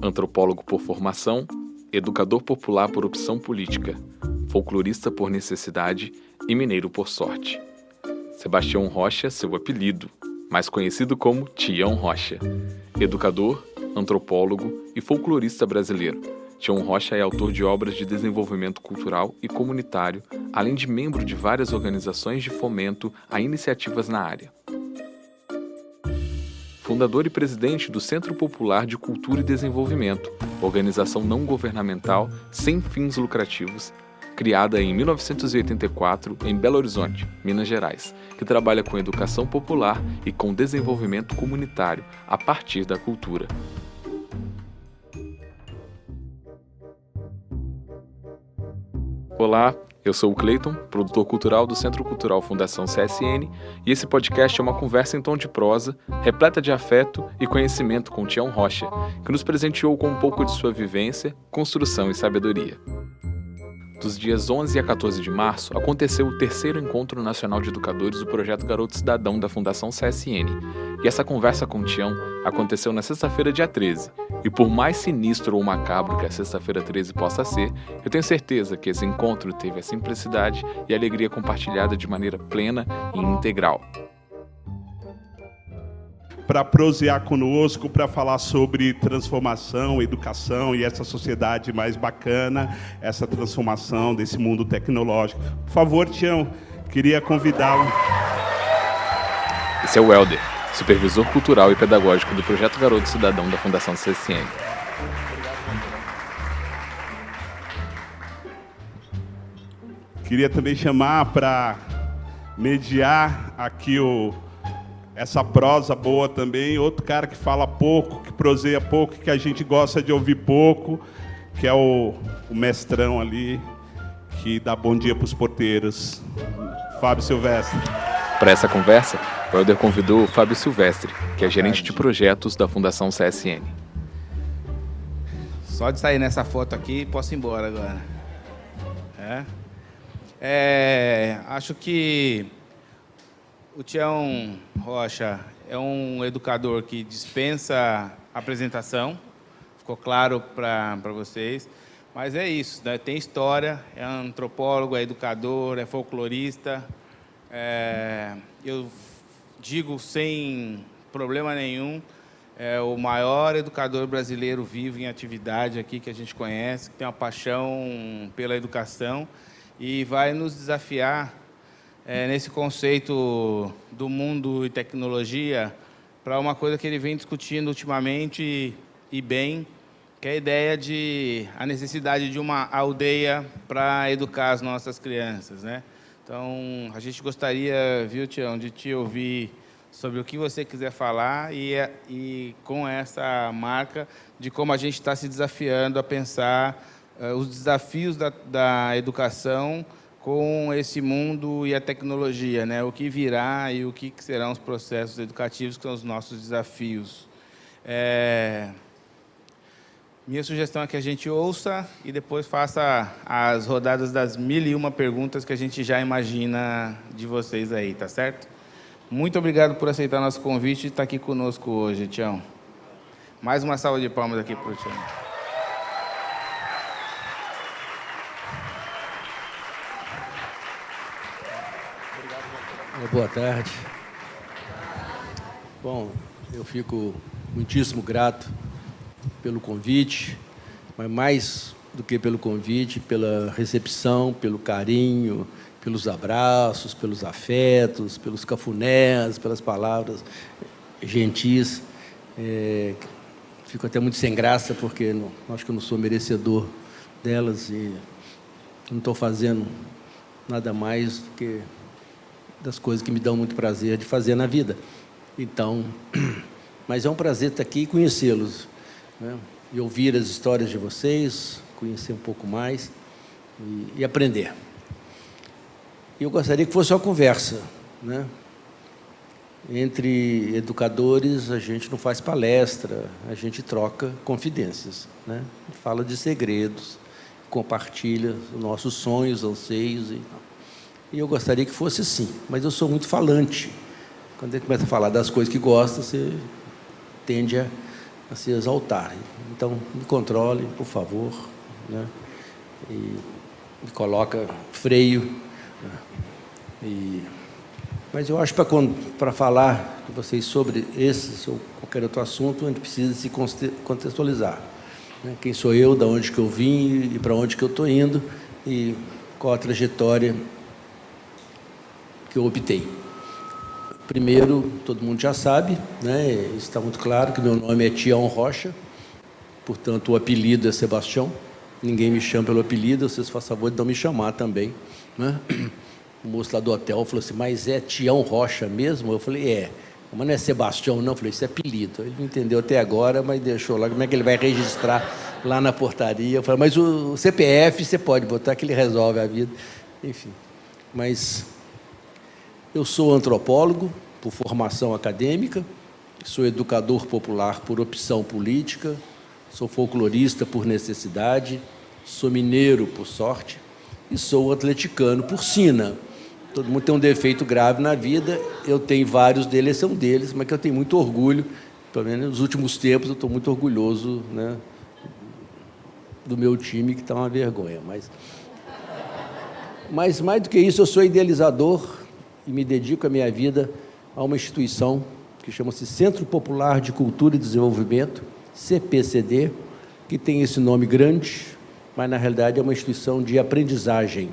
antropólogo por formação, educador popular por opção política, folclorista por necessidade e mineiro por sorte. Sebastião Rocha, seu apelido, mais conhecido como Tião Rocha. Educador, antropólogo e folclorista brasileiro. Tião Rocha é autor de obras de desenvolvimento cultural e comunitário, além de membro de várias organizações de fomento a iniciativas na área. Fundador e presidente do Centro Popular de Cultura e Desenvolvimento, organização não governamental sem fins lucrativos, criada em 1984 em Belo Horizonte, Minas Gerais, que trabalha com educação popular e com desenvolvimento comunitário a partir da cultura. Olá, eu sou o Cleiton, produtor cultural do Centro Cultural Fundação CSN, e esse podcast é uma conversa em tom de prosa, repleta de afeto e conhecimento com Tião Rocha, que nos presenteou com um pouco de sua vivência, construção e sabedoria. Dos dias 11 a 14 de março, aconteceu o terceiro Encontro Nacional de Educadores do Projeto Garoto Cidadão da Fundação CSN. E essa conversa com o Tião aconteceu na sexta-feira, dia 13. E por mais sinistro ou macabro que a sexta-feira 13 possa ser, eu tenho certeza que esse encontro teve a simplicidade e a alegria compartilhada de maneira plena e integral. Para prosear conosco, para falar sobre transformação, educação e essa sociedade mais bacana, essa transformação desse mundo tecnológico. Por favor, Tião, queria convidá-lo. Esse é o Helder, supervisor cultural e pedagógico do Projeto Garoto Cidadão da Fundação CSN. Queria também chamar para mediar aqui essa prosa boa também, outro cara que fala pouco, que proseia pouco, que a gente gosta de ouvir pouco, que é o mestrão ali, que dá bom dia para os porteiros, Fábio Silvestre. Para essa conversa, o Helder convidou o Fábio Silvestre, que é gerente de projetos da Fundação CSN. Só de sair nessa foto aqui, posso ir embora agora. Acho que o Tião Rocha é um educador que dispensa apresentação, ficou claro para vocês, mas é isso, né? Tem história, é antropólogo, é educador, é folclorista. Eu digo sem problema nenhum, é o maior educador brasileiro vivo em atividade aqui que a gente conhece, que tem uma paixão pela educação e vai nos desafiar nesse conceito do mundo e tecnologia para uma coisa que ele vem discutindo ultimamente e bem, que é a ideia de a necessidade de uma aldeia para educar as nossas crianças, né? Então, a gente gostaria, viu, Tião, de te ouvir sobre o que você quiser falar e com essa marca de como a gente está se desafiando a pensar os desafios da educação com esse mundo e a tecnologia, né? O que virá e o que serão os processos educativos, que são os nossos desafios. Minha sugestão é que a gente ouça e depois faça as rodadas das 1001 perguntas que a gente já imagina de vocês aí, tá certo? Muito obrigado por aceitar nosso convite e estar aqui conosco hoje, Tião. Mais uma salva de palmas aqui para o Tião. Boa tarde. Bom, eu fico muitíssimo grato pelo convite, mas mais do que pelo convite, pela recepção, pelo carinho, pelos abraços, pelos afetos, pelos cafunés, pelas palavras gentis. Fico até muito sem graça, porque acho que eu não sou merecedor delas e não estou fazendo nada mais do que das coisas que me dão muito prazer de fazer na vida. Então, mas é um prazer estar aqui e conhecê-los, né? E ouvir as histórias de vocês, conhecer um pouco mais e aprender. Eu gostaria que fosse uma conversa, né? Entre educadores, a gente não faz palestra, a gente troca confidências, né? Fala de segredos, compartilha os nossos sonhos, anseios e tal. E eu gostaria que fosse assim, mas eu sou muito falante. Quando ele começa a falar das coisas que gosta, você tende a se exaltar. Então, me controle, por favor, né? E me coloca freio. Né? Mas eu acho que para falar com vocês sobre esse ou qualquer outro assunto, a gente precisa se contextualizar. Né? Quem sou eu, de onde que eu vim e para onde que eu estou indo e qual a trajetória que eu optei. Primeiro, todo mundo já sabe, né? Está muito claro que meu nome é Tião Rocha, portanto, o apelido é Sebastião. Ninguém me chama pelo apelido, vocês fazem favor de não me chamar também. Né? O moço lá do hotel falou assim, mas é Tião Rocha mesmo? Eu falei, é. Mas não é Sebastião, não. Eu falei, isso é apelido. Ele não entendeu até agora, mas deixou lá. Como é que ele vai registrar lá na portaria? Eu falei, mas o CPF você pode botar que ele resolve a vida. Enfim, mas... Eu sou antropólogo, por formação acadêmica, sou educador popular por opção política, sou folclorista por necessidade, sou mineiro por sorte e sou atleticano por sina. Todo mundo tem um defeito grave na vida, eu tenho vários deles, esse é um deles, mas que eu tenho muito orgulho, pelo menos nos últimos tempos eu estou muito orgulhoso, né, do meu time, que está uma vergonha. Mas mais do que isso, eu sou idealizador e me dedico a minha vida a uma instituição que chama-se Centro Popular de Cultura e Desenvolvimento, CPCD, que tem esse nome grande, mas na realidade é uma instituição de aprendizagem,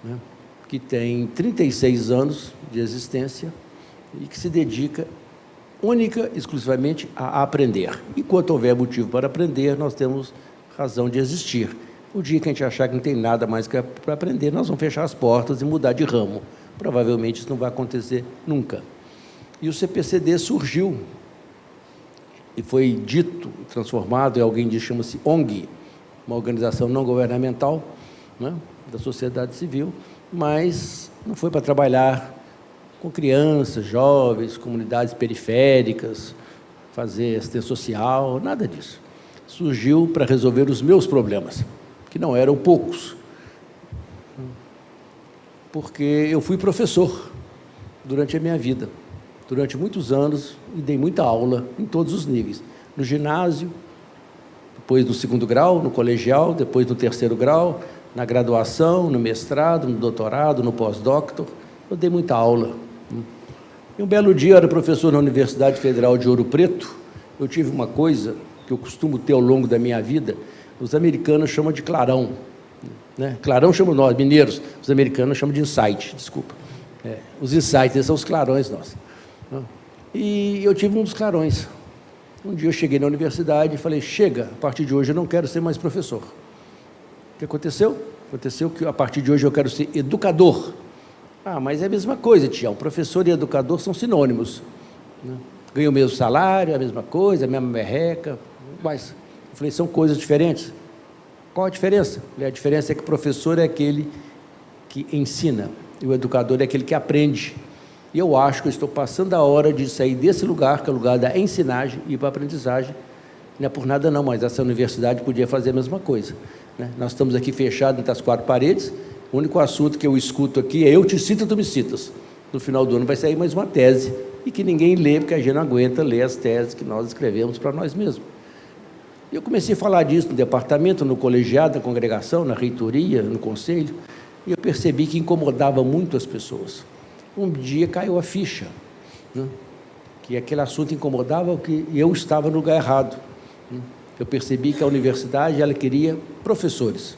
né, que tem 36 anos de existência e que se dedica única e exclusivamente a aprender. Enquanto houver motivo para aprender, nós temos razão de existir. O dia que a gente achar que não tem nada mais para aprender, nós vamos fechar as portas e mudar de ramo. Provavelmente isso não vai acontecer nunca. E o CPCD surgiu e foi dito, transformado em alguém que chama-se ONG, uma organização não governamental, né, da sociedade civil, mas não foi para trabalhar com crianças, jovens, comunidades periféricas, fazer assistência social, nada disso. Surgiu para resolver os meus problemas, que não eram poucos, porque eu fui professor durante a minha vida, durante muitos anos, e dei muita aula em todos os níveis, no ginásio, depois no 2º grau, no colegial, depois no 3º grau, na graduação, no mestrado, no doutorado, no pós-doutor, eu dei muita aula. E um belo dia, eu era professor na Universidade Federal de Ouro Preto, eu tive uma coisa que eu costumo ter ao longo da minha vida, os americanos chamam de clarão, né? Clarão chamam nós, mineiros, os americanos chamam de insight, desculpa. Os insights, esses são os clarões nossos. E eu tive um dos clarões. Um dia eu cheguei na universidade e falei, chega, a partir de hoje eu não quero ser mais professor. O que aconteceu? Aconteceu que a partir de hoje eu quero ser educador. Ah, mas é a mesma coisa, Tião, professor e educador são sinônimos. Né? Ganham o mesmo salário, a mesma coisa, a mesma merreca, mas eu falei, são coisas diferentes. Qual a diferença? A diferença é que o professor é aquele que ensina e o educador é aquele que aprende. E eu acho que eu estou passando a hora de sair desse lugar, que é o lugar da ensinagem, e ir para a aprendizagem. Não é por nada não, mas essa universidade podia fazer a mesma coisa. Né? Nós estamos aqui fechados entre as 4 paredes, o único assunto que eu escuto aqui é eu te cito, tu me citas. No final do ano vai sair mais uma tese, e que ninguém lê, porque a gente não aguenta ler as teses que nós escrevemos para nós mesmos. Eu comecei a falar disso no departamento, no colegiado, na congregação, na reitoria, no conselho, e eu percebi que incomodava muito as pessoas. Um dia caiu a ficha, né, que aquele assunto incomodava, que eu estava no lugar errado. Eu percebi que a universidade, ela queria professores,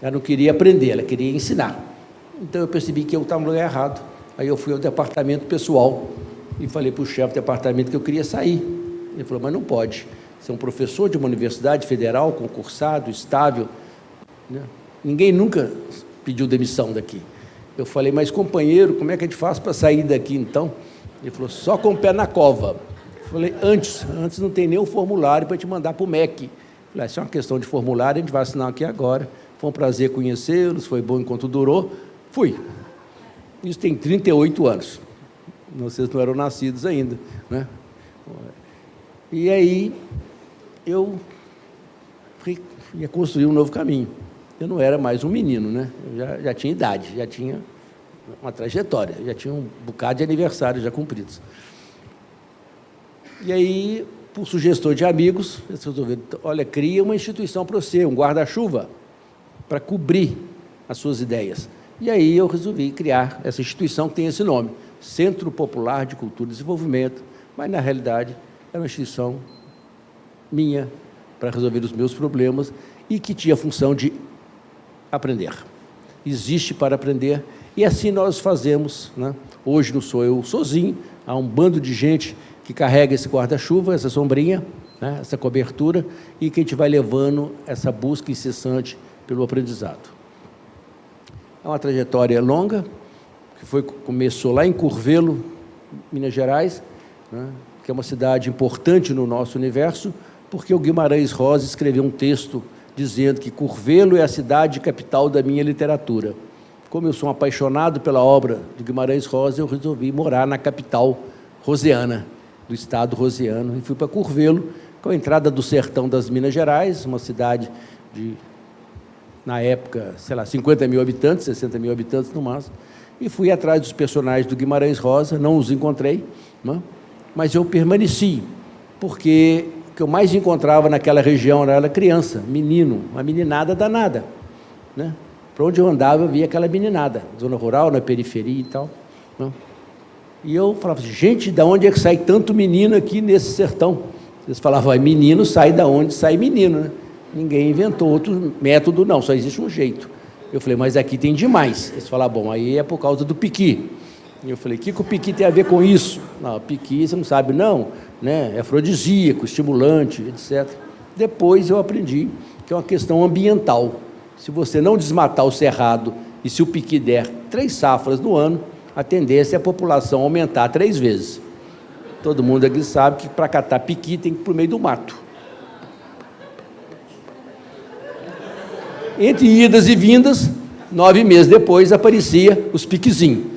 ela não queria aprender, ela queria ensinar. Então eu percebi que eu estava no lugar errado. Aí eu fui ao departamento pessoal e falei para o chefe do departamento que eu queria sair. Ele falou, mas não pode. Você é um professor de uma universidade federal, concursado, estável, né? Ninguém nunca pediu demissão daqui. Eu falei, mas companheiro, como é que a gente faz para sair daqui então? Ele falou, só com o pé na cova. Eu falei, antes não tem nenhum formulário para te mandar para o MEC. Eu falei, isso é uma questão de formulário, a gente vai assinar aqui agora. Foi um prazer conhecê-los, foi bom enquanto durou. Fui. Isso tem 38 anos. Vocês não eram nascidos ainda, né? E aí eu ia construir um novo caminho. Eu não era mais um menino, né? Eu já tinha idade, já tinha uma trajetória, já tinha um bocado de aniversários já cumpridos. E aí por sugestão de amigos, eles resolveram, olha, cria uma instituição para você, um guarda-chuva, para cobrir as suas ideias. E aí eu resolvi criar essa instituição que tem esse nome, Centro Popular de Cultura e Desenvolvimento, mas, na realidade, é uma instituição minha, para resolver os meus problemas, e que tinha a função de aprender. Existe para aprender, e assim nós fazemos, né? Hoje não sou eu sozinho, há um bando de gente que carrega esse guarda-chuva, essa sombrinha, né? Essa cobertura, e que a gente vai levando essa busca incessante pelo aprendizado. É uma trajetória longa, que começou lá em Curvelo, Minas Gerais, né? Que é uma cidade importante no nosso universo, porque o Guimarães Rosa escreveu um texto dizendo que Curvelo é a cidade capital da minha literatura. Como eu sou um apaixonado pela obra do Guimarães Rosa, eu resolvi morar na capital rosiana, do estado rosiano, e fui para Curvelo, com a entrada do sertão das Minas Gerais, uma cidade de, na época, sei lá, 50 mil habitantes, 60 mil habitantes no máximo, e fui atrás dos personagens do Guimarães Rosa, não os encontrei, né? Mas eu permaneci, porque o que eu mais encontrava naquela região era criança, menino, uma meninada danada, né? Para onde eu andava, eu via aquela meninada, zona rural, na periferia e tal, né? E eu falava, gente, de onde é que sai tanto menino aqui nesse sertão? Eles falavam, menino sai da onde sai menino, né? Ninguém inventou outro método, não, só existe um jeito. Eu falei, mas aqui tem demais. Eles falaram, bom, aí é por causa do piqui. E eu falei, o que o piqui tem a ver com isso? Não, piqui, você não sabe, não, né? É afrodisíaco, estimulante, etc. Depois eu aprendi que é uma questão ambiental. Se você não desmatar o cerrado e se o piqui der 3 safras no ano, a tendência é a população aumentar 3 vezes. Todo mundo aqui sabe que para catar piqui tem que ir para o meio do mato. Entre idas e vindas, 9 meses depois aparecia os piquizinhos.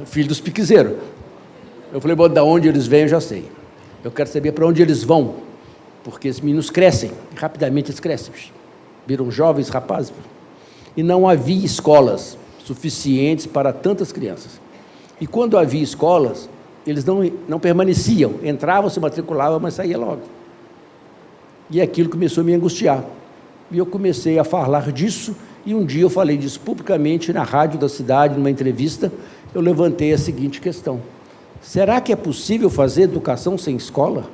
Filho dos piquezeiros. Eu falei, bom, de onde eles vêm eu já sei. Eu quero saber para onde eles vão, porque esses meninos crescem, rapidamente eles crescem, viram jovens rapazes, e não havia escolas suficientes para tantas crianças. E quando havia escolas, eles não permaneciam, entravam, se matriculavam, mas saía logo. E aquilo começou a me angustiar. E eu comecei a falar disso, e um dia eu falei disso publicamente na rádio da cidade, numa entrevista, eu levantei a seguinte questão: será que é possível fazer educação sem escola?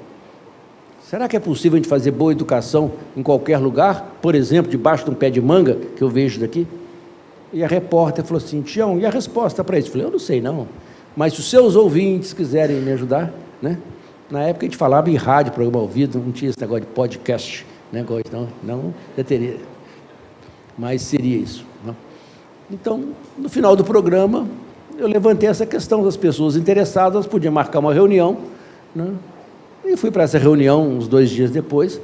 Será que é possível a gente fazer boa educação em qualquer lugar? Por exemplo, debaixo de um pé de manga, que eu vejo daqui? E a repórter falou assim, Tião, e a resposta para isso? Eu falei, eu não sei não, mas se os seus ouvintes quiserem me ajudar, né? Na época a gente falava em rádio, programa ao vivo, não tinha esse negócio de podcast, negócio, não já teria, mas seria isso, né? Então, no final do programa, eu levantei essa questão das pessoas interessadas, podiam marcar uma reunião, né? E fui para essa reunião uns 2 dias depois,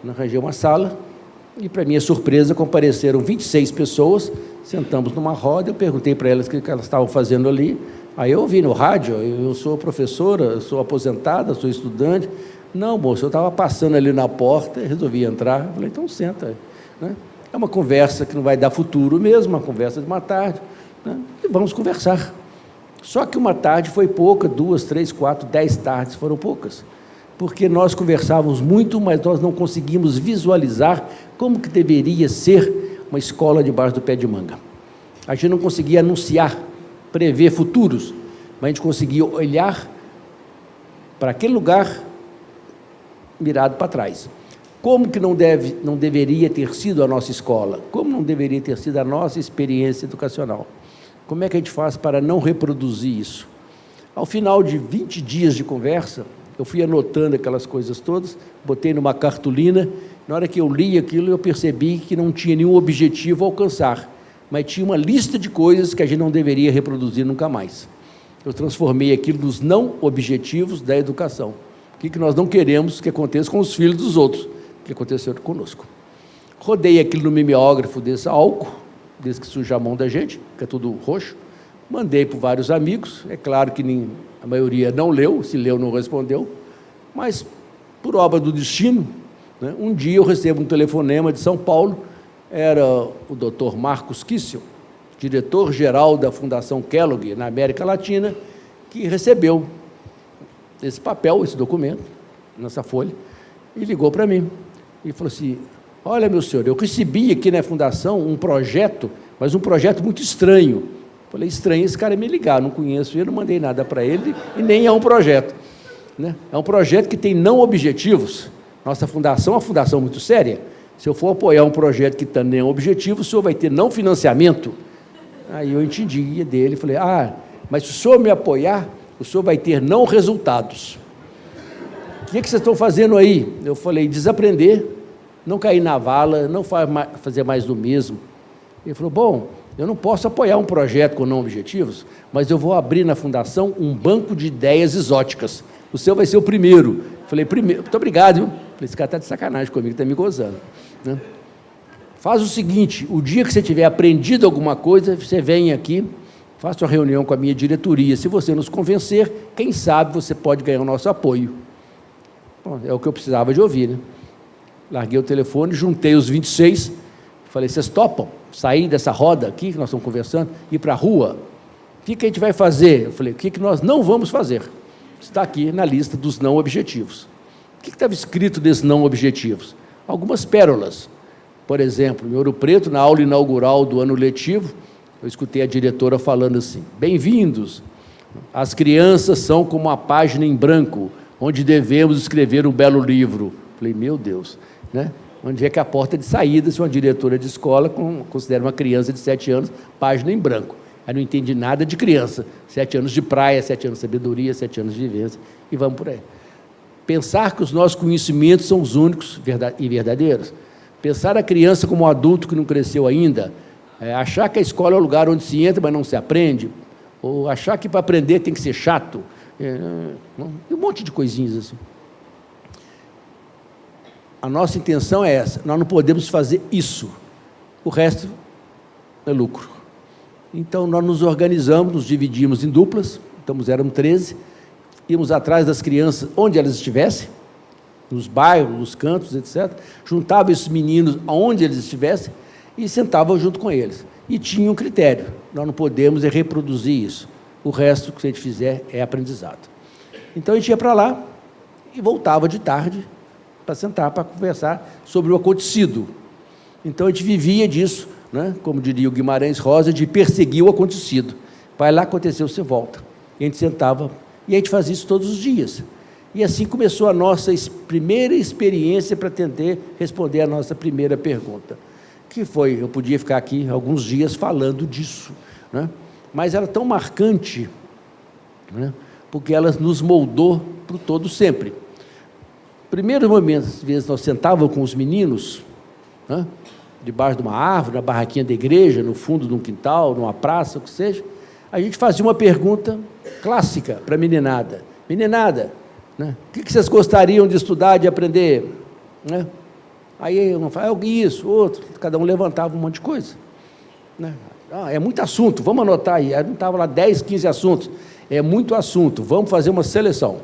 arranjei uma sala, e para minha surpresa compareceram 26 pessoas, sentamos numa roda, eu perguntei para elas o que elas estavam fazendo ali, aí eu ouvi no rádio, eu sou professora, eu sou aposentada, sou estudante. Não, moço, eu estava passando ali na porta, resolvi entrar, eu falei, então senta, né? É uma conversa que não vai dar futuro mesmo, uma conversa de uma tarde, né? E vamos conversar. Só que uma tarde foi pouca, 2, 3, 4, 10 tardes foram poucas, porque nós conversávamos muito, mas nós não conseguimos visualizar como que deveria ser uma escola debaixo do pé de manga. A gente não conseguia anunciar, prever futuros, mas a gente conseguia olhar para aquele lugar mirado para trás. Como que não deveria ter sido a nossa escola? Como não deveria ter sido a nossa experiência educacional? Como é que a gente faz para não reproduzir isso? Ao final de 20 dias de conversa, eu fui anotando aquelas coisas todas, botei numa cartolina. Na hora que eu li aquilo, eu percebi que não tinha nenhum objetivo a alcançar, mas tinha uma lista de coisas que a gente não deveria reproduzir nunca mais. Eu transformei aquilo nos não objetivos da educação. O que nós não queremos que aconteça com os filhos dos outros, que aconteceu conosco. Rodei aquilo no mimeógrafo desse álcool, desde que suja a mão da gente, que é tudo roxo, mandei para vários amigos, é claro que a maioria não leu, se leu não respondeu, mas por obra do destino, né, um dia eu recebo um telefonema de São Paulo, era o Dr. Marcos Kissel, diretor-geral da Fundação Kellogg na América Latina, que recebeu esse papel, esse documento, nessa folha, e ligou para mim. E falou assim, olha, meu senhor, eu recebi aqui na Fundação um projeto, mas um projeto muito estranho. Falei, estranho esse cara me ligar, não conheço ele, não mandei nada para ele, e nem é um projeto. Né? É um projeto que tem não objetivos. Nossa fundação é uma fundação muito séria. Se eu for apoiar um projeto que tem não objetivo, o senhor vai ter não financiamento. Aí eu entendi dele, falei, mas se o senhor me apoiar, o senhor vai ter não resultados. O que vocês estão fazendo aí? Eu falei, desaprender, não cair na vala, não fazer mais do mesmo. Ele falou, bom, eu não posso apoiar um projeto com não objetivos, mas eu vou abrir na fundação um banco de ideias exóticas. O seu vai ser o primeiro. Eu falei, primeiro, muito obrigado, viu? Falei, esse cara está de sacanagem comigo, está me gozando. Né? Faz o seguinte, o dia que você tiver aprendido alguma coisa, você vem aqui, faça uma reunião com a minha diretoria. Se você nos convencer, quem sabe você pode ganhar o nosso apoio. Bom, é o que eu precisava de ouvir, né? Larguei o telefone, juntei os 26, falei, vocês topam sair dessa roda aqui, que nós estamos conversando, ir para a rua? O que a gente vai fazer? Eu falei, o que nós não vamos fazer? Está aqui na lista dos não objetivos. O que estava escrito desses não objetivos? Algumas pérolas. Por exemplo, em Ouro Preto, na aula inaugural do ano letivo, eu escutei a diretora falando assim, bem-vindos, as crianças são como uma página em branco, onde devemos escrever um belo livro. Falei, meu Deus, né? Onde é que é a porta de saída, se uma diretora de escola considera uma criança de 7 anos, página em branco. Aí não entendi nada de criança, 7 anos de praia, 7 anos de sabedoria, 7 anos de vivência, e vamos por aí. Pensar que os nossos conhecimentos são os únicos e verdadeiros. Pensar a criança como um adulto que não cresceu ainda, achar que a escola é o lugar onde se entra, mas não se aprende, ou achar que para aprender tem que ser chato, e um monte de coisinhas assim. A nossa intenção é essa, nós não podemos fazer isso, o resto é lucro. Então, nós nos organizamos, nos dividimos em duplas, então éramos 13, íamos atrás das crianças, onde elas estivessem, nos bairros, nos cantos, etc., juntava esses meninos aonde eles estivessem e sentava junto com eles. E tinha um critério, nós não podemos reproduzir isso, o resto que a gente fizer é aprendizado. Então, a gente ia para lá e voltava de tarde para sentar, para conversar sobre o acontecido. Então, a gente vivia disso, né? Como diria o Guimarães Rosa, de perseguir o acontecido. Vai lá, aconteceu, você volta. E a gente sentava, e a gente fazia isso todos os dias. E assim começou a nossa primeira experiência para tentar responder a nossa primeira pergunta, que foi, eu podia ficar aqui alguns dias falando disso, né? Mas era tão marcante, né? Porque ela nos moldou para o todo sempre. Primeiros momentos, às vezes, nós sentávamos com os meninos, né? Debaixo de uma árvore, na barraquinha da igreja, no fundo de um quintal, numa praça, o que seja, a gente fazia uma pergunta clássica para a meninada. Meninada, né? O que vocês gostariam de estudar, de aprender? Né? Aí um falava, isso, outro, cada um levantava um monte de coisa. Né? É muito assunto, vamos anotar aí. Aí não estava lá 10, 15 assuntos. É muito assunto, vamos fazer uma seleção,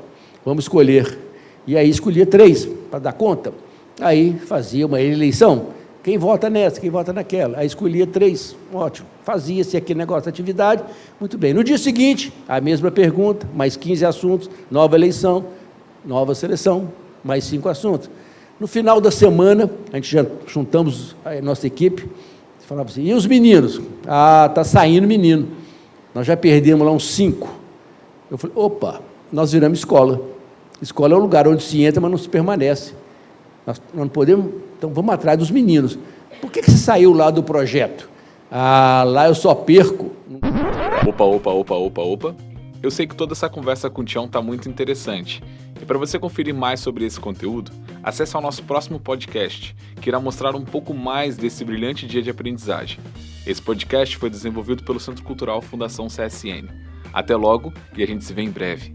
vamos escolher. E aí escolhia 3 para dar conta. Aí fazia uma eleição. Quem vota nessa, quem vota naquela. Aí escolhia 3, ótimo. Fazia-se aquele negócio de atividade, muito bem. No dia seguinte, a mesma pergunta, mais 15 assuntos, nova eleição, nova seleção, mais 5 assuntos. No final da semana, a gente já juntamos a nossa equipe, falava assim, e os meninos? Está saindo menino. Nós já perdemos lá uns 5. Eu falei, opa, nós viramos escola. Escola é o lugar onde se entra, mas não se permanece. Nós não podemos, então vamos atrás dos meninos. Por que você saiu lá do projeto? Lá eu só perco. Opa. Eu sei que toda essa conversa com o Tião está muito interessante. E para você conferir mais sobre esse conteúdo, acesse ao nosso próximo podcast, que irá mostrar um pouco mais desse brilhante dia de aprendizagem. Esse podcast foi desenvolvido pelo Centro Cultural Fundação CSN. Até logo e a gente se vê em breve.